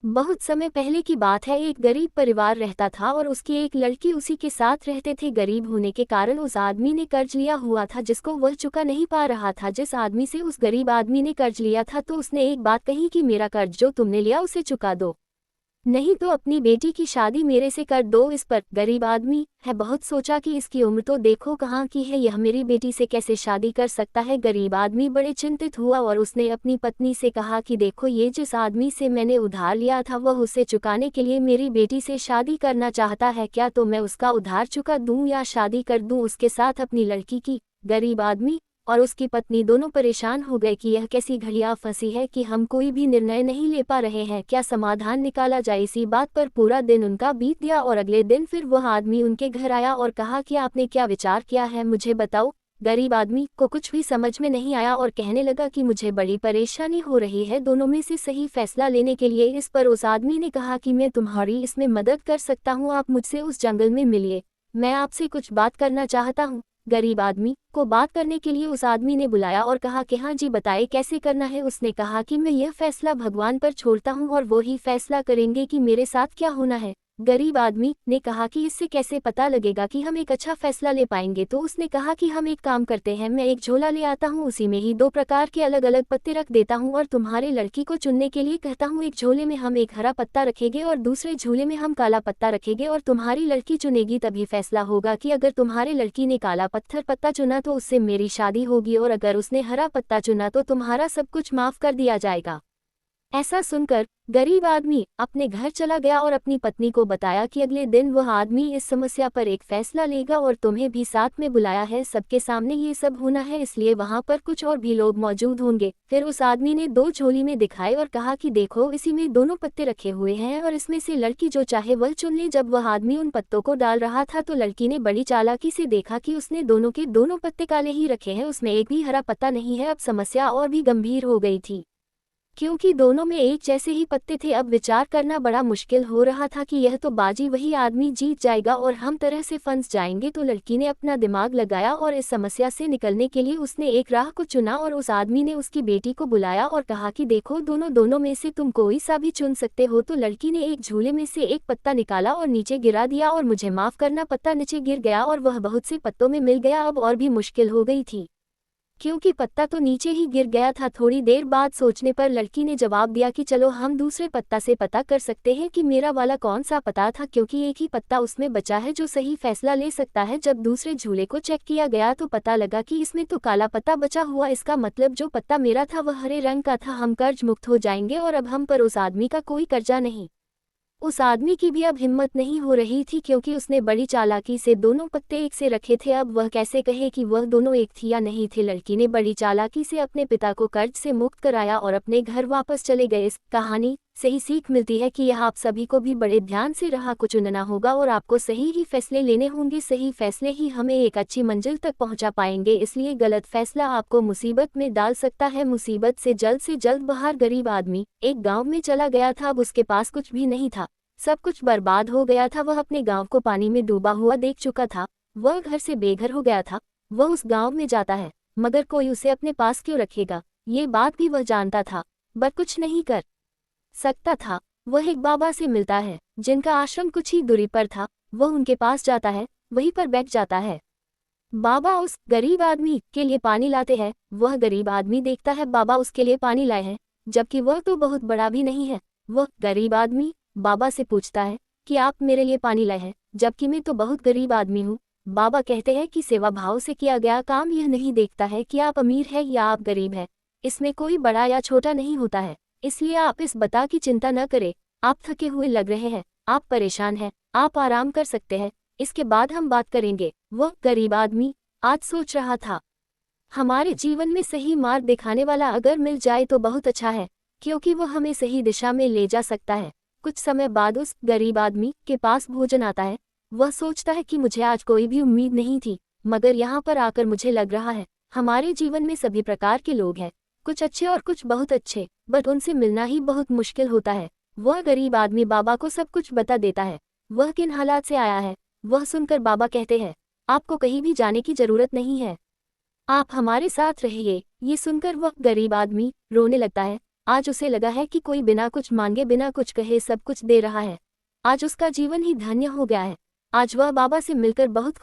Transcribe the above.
बहुत समय पहले की बात है। एक गरीब परिवार रहता था और उसकी एक लड़की उसी के साथ रहते थे। गरीब होने के कारण उस आदमी ने कर्ज लिया हुआ था जिसको वह चुका नहीं पा रहा था। जिस आदमी से उस गरीब आदमी ने कर्ज लिया था तो उसने एक बात कही कि मेरा कर्ज जो तुमने लिया उसे चुका दो, नहीं तो अपनी बेटी की शादी मेरे से कर दो। इस पर गरीब आदमी है बहुत सोचा कि इसकी उम्र तो देखो कहाँ की है, यह मेरी बेटी से कैसे शादी कर सकता है। गरीब आदमी बड़े चिंतित हुआ और उसने अपनी पत्नी से कहा कि देखो, ये जिस आदमी से मैंने उधार लिया था वह उसे चुकाने के लिए मेरी बेटी से शादी करना चाहता है, क्या तो मैं उसका उधार चुका दूं या शादी कर दूं उसके साथ अपनी लड़की की। गरीब आदमी और उसकी पत्नी दोनों परेशान हो गए कि यह कैसी घड़ियां फंसी है कि हम कोई भी निर्णय नहीं ले पा रहे हैं, क्या समाधान निकाला जाए। इसी बात पर पूरा दिन उनका बीत गया और अगले दिन फिर वह आदमी उनके घर आया और कहा कि आपने क्या विचार किया है, मुझे बताओ। गरीब आदमी को कुछ भी समझ में नहीं आया और कहने लगा कि मुझे बड़ी परेशानी हो रही है दोनों में से सही फैसला लेने के लिए। इस पर उस आदमी ने कहा कि मैं तुम्हारी इसमें मदद कर सकता हूँ, आप मुझसे उस जंगल में मिलिए, मैं आपसे कुछ बात करना चाहता हूँ। गरीब आदमी को बात करने के लिए उस आदमी ने बुलाया और कहा कि हाँ जी बताए कैसे करना है। उसने कहा कि मैं यह फैसला भगवान पर छोड़ता हूँ और वो ही फैसला करेंगे कि मेरे साथ क्या होना है। गरीब आदमी ने कहा कि इससे कैसे पता लगेगा कि हम एक अच्छा फैसला ले पाएंगे। तो उसने कहा कि हम एक काम करते हैं, मैं एक झोला ले आता हूँ, उसी में ही 2 प्रकार के अलग अलग पत्ते रख देता हूँ और तुम्हारे लड़की को चुनने के लिए कहता हूँ। एक झोले में हम एक हरा पत्ता रखेंगे और दूसरे झोले में हम काला पत्ता रखेंगे और तुम्हारी लड़की चुनेगी, तभी फैसला होगा कि अगर तुम्हारे लड़की ने काला पत्थर पत्ता चुना तो उससे मेरी शादी होगी और अगर उसने हरा पत्ता चुना तो तुम्हारा सब कुछ माफ कर दिया जाएगा। ऐसा सुनकर गरीब आदमी अपने घर चला गया और अपनी पत्नी को बताया कि अगले दिन वह आदमी इस समस्या पर एक फैसला लेगा और तुम्हें भी साथ में बुलाया है, सबके सामने ये सब होना है, इसलिए वहां पर कुछ और भी लोग मौजूद होंगे। फिर उस आदमी ने 2 झोली में दिखाए और कहा कि देखो, इसी में दोनों पत्ते रखे हुए हैं और इसमें से लड़की जो चाहे वह चुन ले। जब वह आदमी उन पत्तों को डाल रहा था तो लड़की ने बड़ी चालाकी से देखा कि उसने दोनों के दोनों पत्ते काले ही रखे हैं, उसमें एक भी हरा पत्ता नहीं है। अब समस्या और भी गंभीर हो गई थी क्योंकि दोनों में एक जैसे ही पत्ते थे। अब विचार करना बड़ा मुश्किल हो रहा था कि यह तो बाजी वही आदमी जीत जाएगा और हम तरह से फंस जाएंगे। तो लड़की ने अपना दिमाग लगाया और इस समस्या से निकलने के लिए उसने एक राह को चुना और उस आदमी ने उसकी बेटी को बुलाया और कहा कि देखो, दोनों में से तुम कोई सा भी चुन सकते हो। तो लड़की ने एक झूले में से एक पत्ता निकाला और नीचे गिरा दिया और मुझे माफ करना, पत्ता नीचे गिर गया और वह बहुत से पत्तों में मिल गया। अब और भी मुश्किल हो गई थी क्योंकि पत्ता तो नीचे ही गिर गया था। थोड़ी देर बाद सोचने पर लड़की ने जवाब दिया कि चलो हम दूसरे पत्ता से पता कर सकते हैं कि मेरा वाला कौन सा पत्ता था, क्योंकि एक ही पत्ता उसमें बचा है जो सही फैसला ले सकता है। जब दूसरे झूले को चेक किया गया तो पता लगा कि इसमें तो काला पत्ता बचा हुआ, इसका मतलब जो पत्ता मेरा था वह हरे रंग का था। हम कर्ज मुक्त हो जाएंगे और अब हम पर उस आदमी का कोई कर्जा नहीं। उस आदमी की भी अब हिम्मत नहीं हो रही थी क्योंकि उसने बड़ी चालाकी से दोनों पत्ते एक से रखे थे। अब वह कैसे कहे कि वह दोनों एक थी या नहीं थे। लड़की ने बड़ी चालाकी से अपने पिता को कर्ज से मुक्त कराया और अपने घर वापस चले गए। इस कहानी से ही सीख मिलती है कि यह आप सभी को भी बड़े ध्यान से राह को चुनना होगा और आपको सही ही फैसले लेने होंगे। सही फैसले ही हमें एक अच्छी मंजिल तक पहुंचा पाएंगे, इसलिए गलत फैसला आपको मुसीबत में डाल सकता है। मुसीबत से जल्द बाहर। गरीब आदमी एक गाँव में चला गया था। अब उसके पास कुछ भी नहीं था, सब कुछ बर्बाद हो गया था। वह अपने गांव को पानी में डूबा हुआ देख चुका था, वह घर से बेघर हो गया था। वह उस गांव में जाता है मगर कोई उसे अपने पास क्यों रखेगा, ये बात भी वह जानता था, बट कुछ नहीं कर सकता था। वह एक बाबा से मिलता है जिनका आश्रम कुछ ही दूरी पर था। वह उनके पास जाता है, वहीं पर बैठ जाता है। बाबा उस गरीब आदमी के लिए पानी लाते हैं। वह गरीब आदमी देखता है बाबा उसके लिए पानी लाए हैं, जबकि वह तो बहुत बड़ा भी नहीं है। वह गरीब आदमी बाबा से पूछता है कि आप मेरे लिए पानी लाए हैं, जबकि मैं तो बहुत गरीब आदमी हूँ। बाबा कहते हैं कि सेवा भाव से किया गया काम यह नहीं देखता है कि आप अमीर हैं या आप गरीब हैं, इसमें कोई बड़ा या छोटा नहीं होता है। इसलिए आप इस बता की चिंता न करें। आप थके हुए लग रहे हैं, आप परेशान हैं, आप आराम कर सकते हैं, इसके बाद हम बात करेंगे। वह गरीब आदमी आज सोच रहा था, हमारे जीवन में सही मार्ग दिखाने वाला अगर मिल जाए तो बहुत अच्छा है, क्योंकि वह हमें सही दिशा में ले जा सकता है। कुछ समय बाद उस गरीब आदमी के पास भोजन आता है। वह सोचता है कि मुझे आज कोई भी उम्मीद नहीं थी, मगर यहाँ पर आकर मुझे लग रहा है हमारे जीवन में सभी प्रकार के लोग हैं, कुछ अच्छे और कुछ बहुत अच्छे, बट उनसे मिलना ही बहुत मुश्किल होता है। वह गरीब आदमी बाबा को सब कुछ बता देता है, वह किन हालात से आया है। वह सुनकर बाबा कहते हैं, आपको कहीं भी जाने की जरूरत नहीं है, आप हमारे साथ रहिए। ये सुनकर वह गरीब आदमी रोने लगता है। आज उसे लगा है कि कोई बिना कुछ मांगे बिना कुछ कहे सब कुछ दे रहा है। आज उसका जीवन ही धन्य हो गया है। आज वह बाबा से मिलकर बहुत